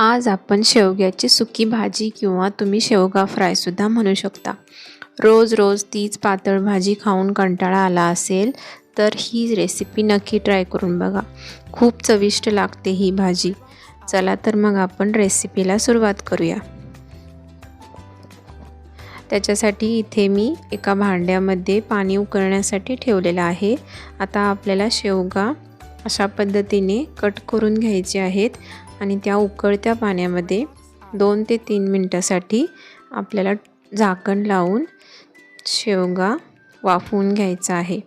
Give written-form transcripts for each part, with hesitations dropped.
आज आपण शेवग्याची सुकी भाजी किंवा तुम्ही शेवगा फ्रायसुद्धा म्हणू शकता. रोज रोज तीच पातळ भाजी खाऊन कंटाळा आला असेल तर ही रेसिपी नक्की ट्राय करून बघा. खूप चविष्ट लागते ही भाजी. चला तर मग आपण रेसिपीला सुरुवात करूया. त्याच्यासाठी इथे मी एका भांड्यामध्ये पाणी उकळण्यासाठी ठेवलेलं आहे. आता आपल्याला शेवगा अशा पद्धतीने कट करून घ्यायचे आहेत आणि त्या उकळत्या पाण्यामध्ये 2 ते 3 मिनिटासाठी आपल्याला झाकण लावून शेवगा वाफवून घ्यायचा आहे.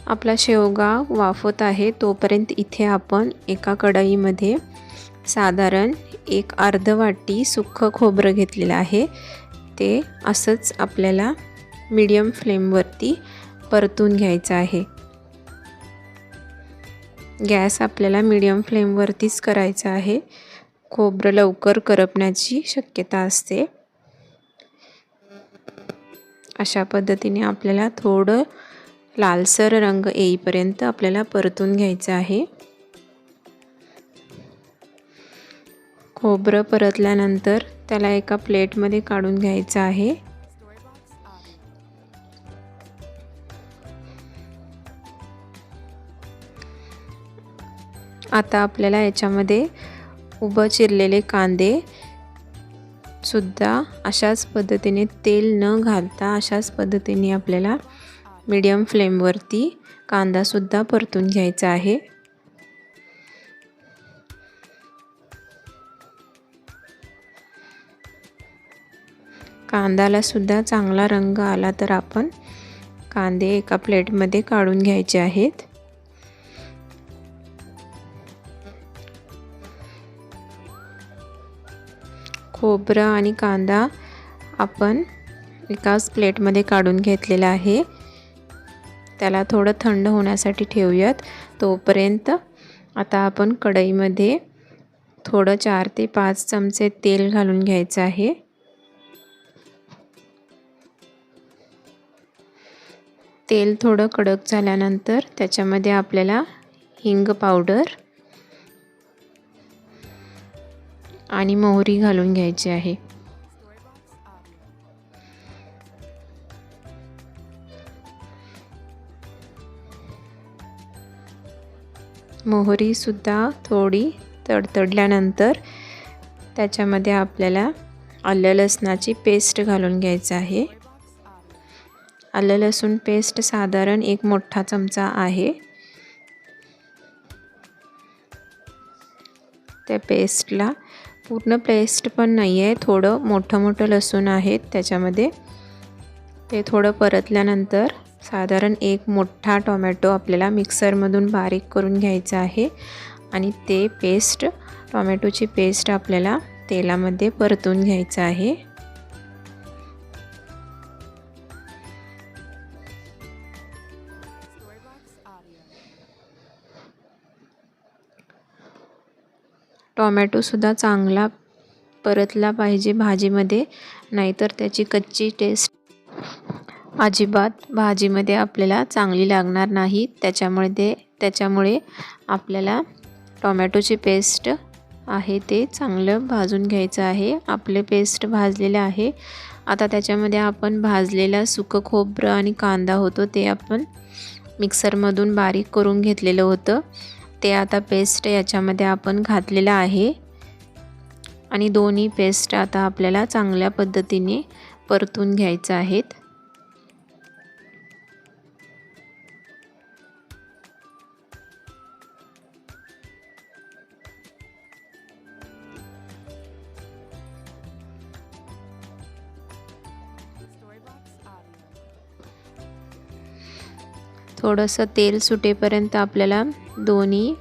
आपला शेवगा वाफत आहे तोपर्यंत इथे आपण एका कढईमध्ये साधारण एक अर्ध वाटी सुक्कं खोबरं घेतलेलं आहे. ते असंच आपल्याला मीडियम फ्लेमवरती परतून घ्यायचं आहे. गॅस आपल्याला मीडियम फ्लेमवरतीच करायचा आहे. खोबरं लवकर करपण्याची शक्यता असते. अशा पद्धतीने आपल्याला थोडं लालसर रंग येईपर्यंत आपल्याला परतून घ्यायचं आहे. खोबरं परतल्यानंतर त्याला एका प्लेटमध्ये काढून घ्यायचं आहे. आता आपल्याला याच्यामध्ये उभं चिरलेले कांदे सुद्धा अशाच पद्धतीने तेल न घालता अशाच पद्धतीने आपल्याला मीडियम फ्लेमवरती कांदासुद्धा परतून घ्यायचा आहे. कांद्याला सुद्धा चांगला रंग आला तर आपण कांदे एका प्लेटमध्ये काढून घ्यायचे आहेत. खोबरं आणि कांदा आपण एकाच प्लेटमध्ये काढून घेतलेला आहे. त्याला थोडं थंड होण्यासाठी ठेवूयात. तोपर्यंत आता आपण कढईमध्ये थोडं 4 ते 5 चमचे तेल घालून घ्यायचं आहे. तेल थोडं कडक झाल्यानंतर त्याच्यामध्ये आपल्याला हिंग पावडर आणि मोहरी घालून घ्यायची आहे. मोहरी सुद्धा थोडी तडतडल्यानंतर त्याच्यामध्ये आपल्याला आलं लसणाची पेस्ट घालून घ्यायचं आहे. आलं लसूण पेस्ट साधारण 1 मोठा चमचा आहे. त्या पेस्टला पूर्ण पेस्ट पण नाही आहे, थोडं मोठं लसूण आहे त्याच्यामध्ये. ते थोडं परतल्यानंतर साधारण 1 मोठा टोमॅटो आपल्याला मिक्सरमधून बारीक करून घ्यायचा आहे आणि ते पेस्ट टोमॅटोची पेस्ट आपल्याला तेलामध्ये परतून घ्यायचं आहे. टोमॅटो सुद्धा चांगला परतला पाहिजे भाजीमध्ये, नाहीतर त्याची कच्ची टेस्ट अजिबात भाजीमध्ये आपल्याला चांगली लागणार नाही. त्याच्यामुळे आपल्याला टोमॅटोची पेस्ट आहे ते चांगलं भाजून घ्यायचं आहे. आपले पेस्ट भाजलेले आहे. आता त्याच्यामध्ये आपण भाजलेला सुकं खोबरं आणि कांदा होतो ते आपण मिक्सरमधून बारीक करून घेतलेलं होतं. ते आता पेस्ट याच्यामध्ये आपण घातलेलं आहे आणि दोन्ही पेस्ट आता आपल्याला चांगल्या पद्धतीने परतून घ्यायचं आहेत. थोडंसं तेल सुटेपर्यंत आपल्याला दोन्ही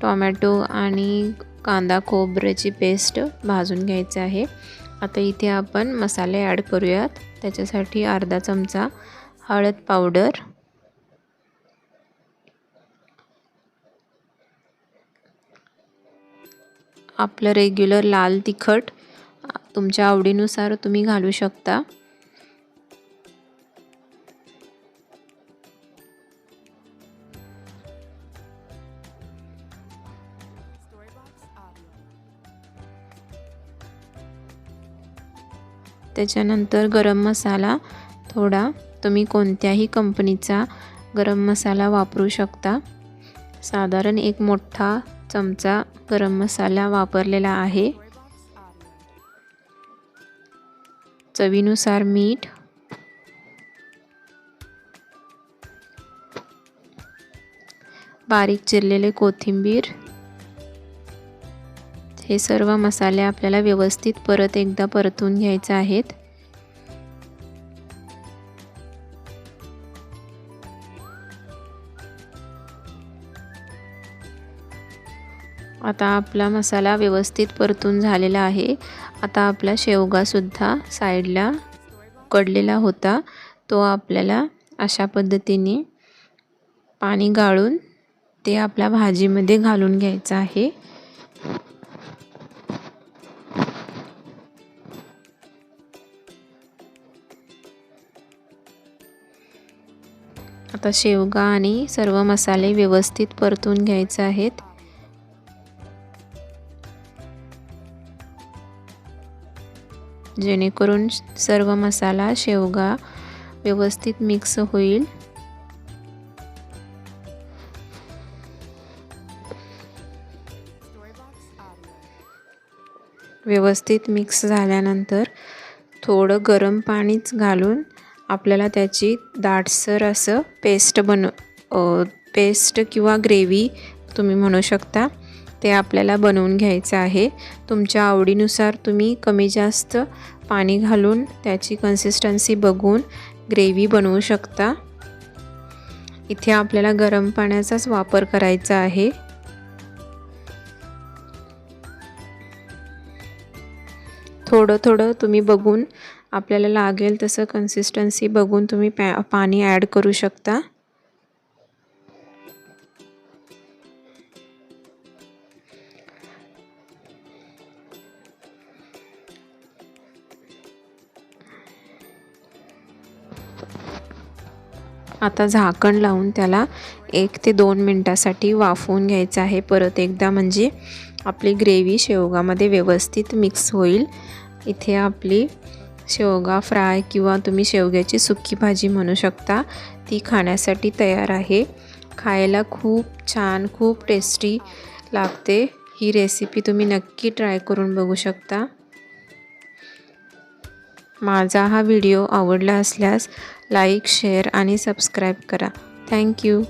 टोमॅटो आणि कांदा खोबऱ्याची पेस्ट भाजून घ्यायची आहे. आता इथे आपण मसाले ॲड करूयात. त्याच्यासाठी अर्धा चमचा हळद पावडर, आपलं रेग्युलर लाल तिखट तुमच्या आवडीनुसार तुम्ही घालू शकता. त्याच्यानंतर गरम मसाला थोडा, तुम्ही कोणत्याही कंपनीचा गरम मसाला वापरू शकता. साधारण एक मोठा चमचा गरम मसाला वापरलेला आहे. चवीनुसार मीठ, बारीक चिरलेले कोथिंबीर. हे सर्व मसाले आपल्याला व्यवस्थित परत एकदा परतून घ्यायचे आहेत. आता आपला मसाला व्यवस्थित परतून झालेला आहे. आता आपला शेवगा सुद्धा साईडला उकडलेला होता, तो आपल्याला अशा पद्धतीने पाणी गाळून ते आपल्या भाजीमध्ये घालून घ्यायचं आहे. आता शेवगा आणि सर्व मसाले व्यवस्थित परतून घ्यायचे आहेत. जेणेकरून सर्व मसाला शेवगा व्यवस्थित मिक्स होईल. व्यवस्थित मिक्स झाल्यानंतर थोडं गरम पाणीच घालून आपल्याला त्याची दाटसर असं पेस्ट किंवा ग्रेव्ही तुम्ही म्हणू शकता, ते आपल्याला बनवून घ्यायचं आहे. तुमच्या आवडीनुसार तुम्ही कमी जास्त पाणी घालून त्याची कन्सिस्टन्सी बघून ग्रेव्ही बनवू शकता. इथे आपल्याला गरम पाण्याचाच वापर करायचा आहे. थोडं थोडं तुम्ही बघून आपल्याला लागेल तसं कन्सिस्टन्सी बघून तुम्ही पाणी ॲड करू शकता. आता झाकण लावून त्याला 1 ते 2 मिनिटासाठी वाफवून घ्यायचं आहे परत एकदा, म्हणजे आपली ग्रेव्ही शेवगामध्ये व्यवस्थित मिक्स होईल. इथे आपली शेवगा फ्राय किंवा तुम्ही शेवग्याची सुकी भाजी म्हणू शकता, ती खाण्यासाठी तयार आहे. खायला खूप छान, खूप टेस्टी लागते. ही रेसिपी तुम्ही नक्की ट्राय करून बघू शकता. माझा हा व्हिडिओ आवडला असल्यास लाईक, शेअर आणि सबस्क्राईब करा. थँक्यू.